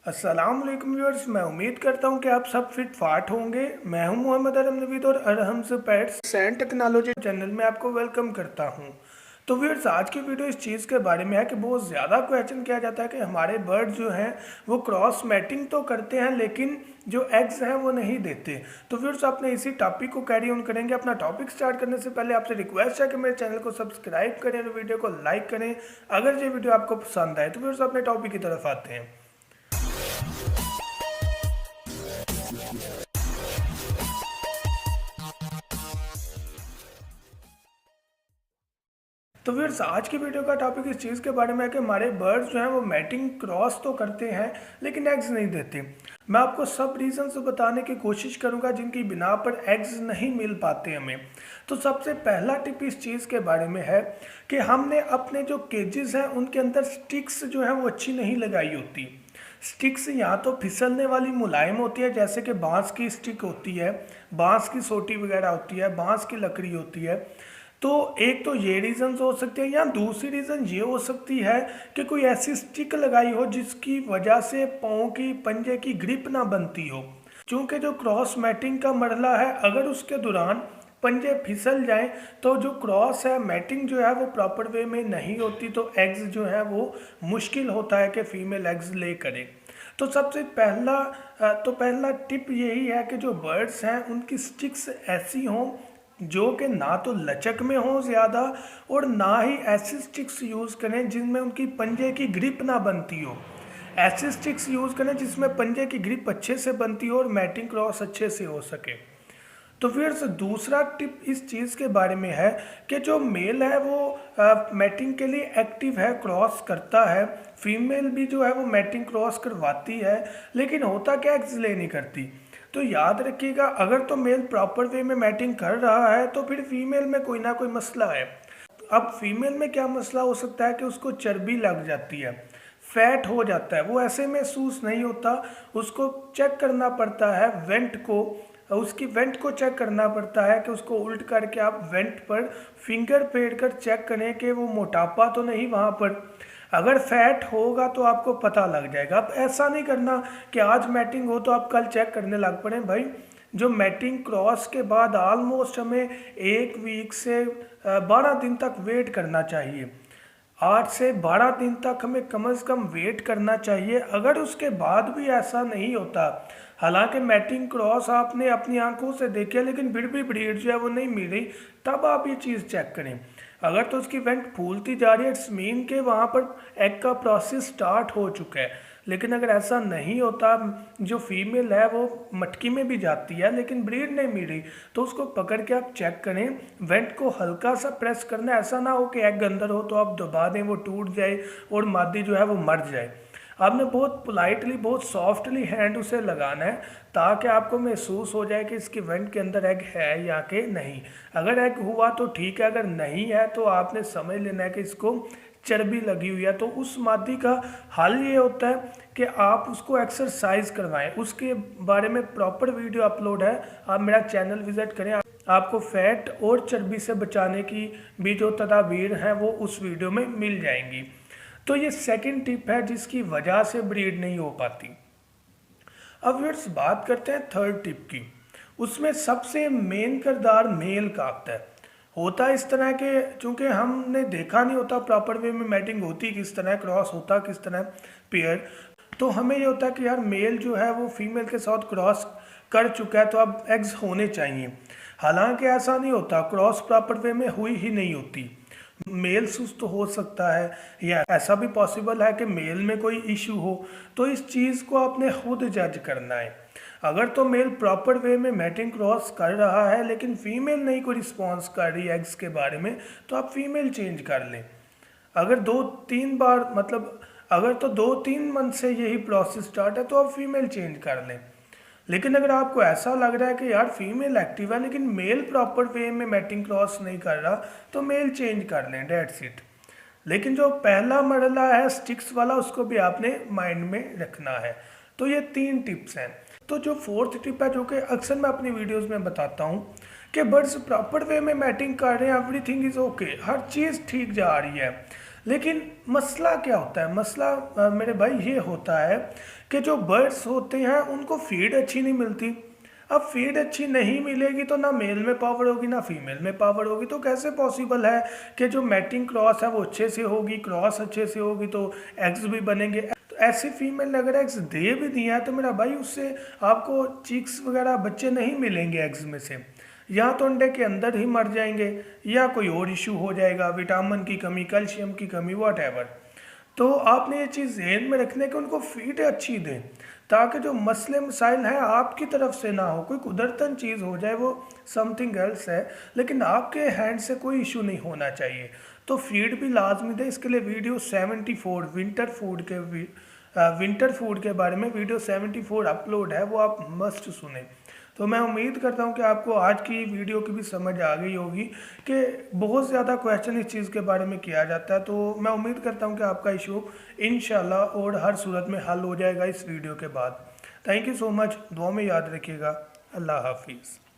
अस्सलाम वालेकुम व्यूअर्स। मैं उम्मीद करता हूं कि आप सब फिट फाट होंगे। मैं हूं मोहम्मद अरम नवीद और अरहम्स पेट्स एंड टेक्नोलॉजी चैनल में आपको वेलकम करता हूं। तो व्यूअर्स, आज की वीडियो इस चीज़ के बारे में है कि बहुत ज़्यादा क्वेश्चन किया जाता है कि हमारे बर्ड जो हैं वो क्रॉस मैटिंग तो करते हैं लेकिन जो एग्स हैं वो नहीं देते। तो व्यूअर्स, आपने इसी टॉपिक को कैरी ऑन करेंगे। अपना टॉपिक स्टार्ट करने से पहले आपसे रिक्वेस्ट है कि मेरे चैनल को सब्सक्राइब करें और वीडियो को लाइक करें अगर ये वीडियो आपको पसंद आए। तो व्यूअर्स, अपने टॉपिक की तरफ आते हैं। तो व्यूअर्स, आज की वीडियो का टॉपिक इस चीज़ के बारे में है कि हमारे बर्ड्स जो हैं वो मैटिंग क्रॉस तो करते हैं लेकिन एग्स नहीं देते। मैं आपको सब रीजंस बताने की कोशिश करूंगा जिनकी बिना पर एग्स नहीं मिल पाते हमें। तो सबसे पहला टिप इस चीज़ के बारे में है कि हमने अपने जो केजेस हैं उनके अंदर स्टिक्स जो हैं वो अच्छी नहीं लगाई होती। स्टिक्स या तो फिसलने वाली मुलायम होती है, जैसे कि बांस की स्टिक होती है, बांस की सोटी वगैरह होती है, बांस की लकड़ी होती है। तो एक तो ये रीज़न हो सकते हैं, या दूसरी रीज़न ये हो सकती है कि कोई ऐसी स्टिक लगाई हो जिसकी वजह से पाँव की पंजे की ग्रिप ना बनती हो। क्योंकि जो क्रॉस मैटिंग का मरहला है, अगर उसके दौरान पंजे फिसल जाएं तो जो क्रॉस है मैटिंग जो है वो प्रॉपर वे में नहीं होती, तो एग्स जो है वो मुश्किल होता है कि फीमेल एग्स ले करें। तो सबसे पहला टिप यही है कि जो बर्ड्स हैं उनकी स्टिक्स ऐसी हों जो कि ना तो लचक में हो ज़्यादा और ना ही ऐसी स्टिक्स यूज़ करें जिनमें उनकी पंजे की ग्रिप ना बनती हो। ऐसी स्टिक्स यूज़ करें जिसमें पंजे की ग्रिप अच्छे से बनती हो और मैटिंग क्रॉस अच्छे से हो सके। तो फिर से दूसरा टिप इस चीज़ के बारे में है कि जो मेल है वो मैटिंग के लिए एक्टिव है, क्रॉस करता है। फीमेल भी जो है वो मैटिंग क्रॉस करवाती है, लेकिन होता क्या, एग्स ले नहीं करती। तो याद रखिएगा, अगर तो मेल प्रॉपर वे में मैटिंग कर रहा है तो फिर फीमेल में कोई ना कोई मसला है। अब फीमेल में क्या मसला हो सकता है कि उसको चर्बी लग जाती है, फैट हो जाता है, वो ऐसे महसूस नहीं होता। उसको चेक करना पड़ता है वेंट को, उसकी वेंट को चेक करना पड़ता है कि उसको उल्ट करके आप वेंट पर फिंगर फेर कर चेक करें कि वो मोटापा तो नहीं वहाँ पर। अगर फैट होगा तो आपको पता लग जाएगा। अब ऐसा नहीं करना कि आज मैटिंग हो तो आप कल चेक करने लग पड़े। भाई, जो मैटिंग क्रॉस के बाद ऑलमोस्ट हमें 1 वीक से 12 दिन तक वेट करना चाहिए। 8 से 12 दिन तक हमें कम से कम वेट करना चाहिए। अगर उसके बाद भी ऐसा नहीं होता, हालांकि मैटिंग क्रॉस आपने अपनी आंखों से देखे लेकिन फिर भी ब्रीड जो है वो नहीं मिल रही, तब आप ये चीज़ चेक करें। अगर तो उसकी वेंट फूलती जा रही है, इट्स मीन के वहाँ पर एग का प्रोसेस स्टार्ट हो चुका है। लेकिन अगर ऐसा नहीं होता, जो फीमेल है वो मटकी में भी जाती है लेकिन ब्रीड नहीं मिल रही, तो उसको पकड़ के आप चेक करें। वेंट को हल्का सा प्रेस करना, ऐसा ना हो कि एग अंदर हो तो आप दबा दें, वो टूट जाए और मादी जो है वो मर जाए। आपने बहुत पोलाइटली, बहुत सॉफ्टली हैंड उसे लगाना है ताकि आपको महसूस हो जाए कि इसकी वेंट के अंदर एग है या कि नहीं। अगर एग हुआ तो ठीक है, अगर नहीं है तो आपने समझ लेना है कि इसको चर्बी लगी हुई है। तो उस मादी का हल ये होता है कि आप उसको एक्सरसाइज करवाएं। उसके बारे में प्रॉपर वीडियो अपलोड है, आप मेरा चैनल विजिट करें। आपको फैट और चर्बी से बचाने की भी जो तदाबीर हैं वो उस वीडियो में मिल जाएंगी। तो ये सेकंड टिप है जिसकी वजह से ब्रीड नहीं हो पाती। अब व्यूअर्स, बात करते हैं थर्ड टिप की। उसमें सबसे मेन किरदार मेल का आता है। होता इस तरह के, चूँकि हमने देखा नहीं होता प्रॉपर वे में मैटिंग होती किस तरह, क्रॉस होता किस तरह पेयर, तो हमें ये होता है कि यार मेल जो है वो फीमेल के साथ क्रॉस कर चुका है तो अब एग्स होने चाहिए। हालांकि ऐसा नहीं होता, क्रॉस प्रॉपर वे में हुई ही नहीं होती। मेल सुस्त हो सकता है, या ऐसा भी पॉसिबल है कि मेल में कोई इशू हो। तो इस चीज़ को आपने खुद जज करना है। अगर तो मेल प्रॉपर वे में मैटिंग क्रॉस कर रहा है लेकिन फीमेल नहीं कोई रिस्पॉन्स कर रही एग्स के बारे में, तो आप फीमेल चेंज कर लें। अगर 2-3 बार, मतलब अगर तो 2-3 मंथ से यही प्रोसेस स्टार्ट है तो आप फीमेल चेंज कर लें। लेकिन अगर आपको ऐसा लग रहा है कि यार फीमेल एक्टिव है लेकिन मेल प्रॉपर वे में मैटिंग क्रॉस नहीं कर रहा, तो मेल चेंज कर लें, डेट्स इट। लेकिन जो पहला मरहला है स्टिक्स वाला, उसको भी आपने माइंड में रखना है। तो ये 3 टिप्स हैं। तो जो फोर्थ टिप है, जो कि अक्सर मैं अपनी वीडियोस में बताता हूँ कि बर्ड्स प्रॉपर वे में मैटिंग कर रहे हैं, एवरीथिंग इज़ ओके, हर चीज़ ठीक जा रही है, लेकिन मसला क्या होता है, मसला मेरे भाई ये होता है कि जो बर्ड्स होते हैं उनको फीड अच्छी नहीं मिलती। अब फीड अच्छी नहीं मिलेगी तो ना मेल में पावर होगी ना फीमेल में पावर होगी, तो कैसे पॉसिबल है कि जो मैटिंग क्रॉस है वो अच्छे से होगी, क्रॉस अच्छे से होगी तो एग्स भी बनेंगे। तो ऐसी फीमेल ने अगर एग्स दे भी दिया है तो मेरा भाई उससे आपको चिक्स वगैरह बच्चे नहीं मिलेंगे एग्स में से, या तो अंडे के अंदर ही मर जाएंगे या कोई और इशू हो जाएगा, विटामिन की कमी, कैल्शियम की कमी, वॉट एवर। तो आपने ये चीज़ ध्यान में रखने कि उनको फीड अच्छी दें, ताकि जो मसले मसाइल हैं आपकी तरफ से ना हो, कोई कुदरतन चीज़ हो जाए वो समथिंग एल्स है, लेकिन आपके हैंड से कोई इशू नहीं होना चाहिए। तो फीड भी लाजमी दें। इसके लिए वीडियो 74 विंटर फूड के बारे में वीडियो 74 अपलोड है, वो आप मस्ट सुने। तो मैं उम्मीद करता हूँ कि आपको आज की वीडियो की भी समझ आ गई होगी कि बहुत ज़्यादा क्वेश्चन इस चीज़ के बारे में किया जाता है। तो मैं उम्मीद करता हूँ कि आपका इशू इंशाल्लाह और हर सूरत में हल हो जाएगा इस वीडियो के बाद। थैंक यू सो मच, दुआ में याद रखिएगा। अल्लाह हाफिज़।